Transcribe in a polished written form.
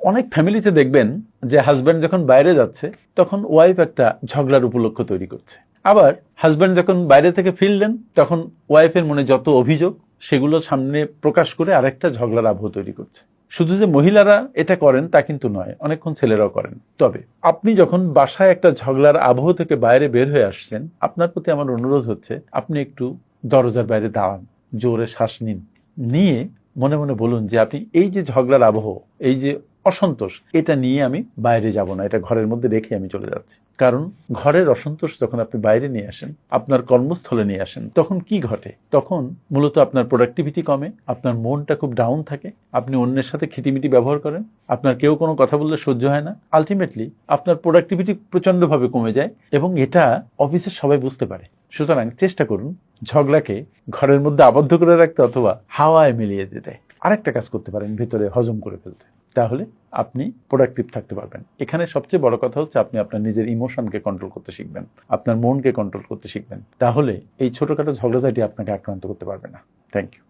অনেক ফ্যামিলিতে দেখবেন যে হাজব্যান্ড যখন বাইরে যাচ্ছে তখন ওয়াইফ একটা ঝগড়ার উপলক্ষ তৈরি করছে, আবার হাজব্যান্ড যখন বাইরে থেকে ফিরলেন তখন ওয়াইফের মনে যত অভিযোগ সেগুলো সামনে প্রকাশ করে আরেকটা ঝগড়ার আবহ তৈরি করছে। শুধু যে মহিলারা এটা করেন তা কিন্তু নয়, অনেকক্ষণ ছেলেরাও করেন। তবে আপনি যখন বাসায় একটা ঝগড়ার আবহ থেকে বাইরে বের হয়ে আসছেন, আপনার প্রতি আমার অনুরোধ হচ্ছে আপনি একটু দরজার বাইরে দাঁড়ান, জোরে শ্বাস নিন, নিয়ে মনে মনে বলুন যে আপনি এই যে ঝগড়ার আবহ, এই যে অসন্তোষ, এটা নিয়ে আমি বাইরে যাব না, এটা ঘরের মধ্যে রেখে আমি চলে যাচ্ছি। কারণ ঘরের অসন্তোষ যখন আপনি বাইরে নিয়ে আসেন, আপনার কর্মস্থলে নিয়ে আসেন, তখন কি ঘটে? তখন মূলত আপনার প্রোডাক্টিভিটি কমে, আপনার মনটা খুব ডাউন থাকে, আপনি অন্যের সাথে খিটিমিটি ব্যবহার করেন, আপনার কেউ কোনো কথা বললে সহ্য হয় না, আলটিমেটলি আপনার প্রোডাক্টিভিটি প্রচন্ডভাবে কমে যায় এবং এটা অফিসের সবাই বুঝতে পারে। সুতরাং চেষ্টা করুন ঝগড়াকে ঘরের মধ্যে আবদ্ধ করে রাখতে অথবা হাওয়ায় মিলিয়ে দিতে। আরেকটা কাজ করতে পারেন, ভেতরে হজম করে ফেলতে, তাহলে আপনি প্রোডাক্টিভ থাকতে পারবেন। এখানে সবচেয়ে বড় কথা হচ্ছে আপনি আপনার নিজের ইমোশনকে কন্ট্রোল করতে শিখবেন, আপনার মনকে কন্ট্রোল করতে শিখবেন, তাহলে এই ছোটখাটো ঝগড়াঝাটি আপনাকে আক্রান্ত করতে পারবে না। Thank you.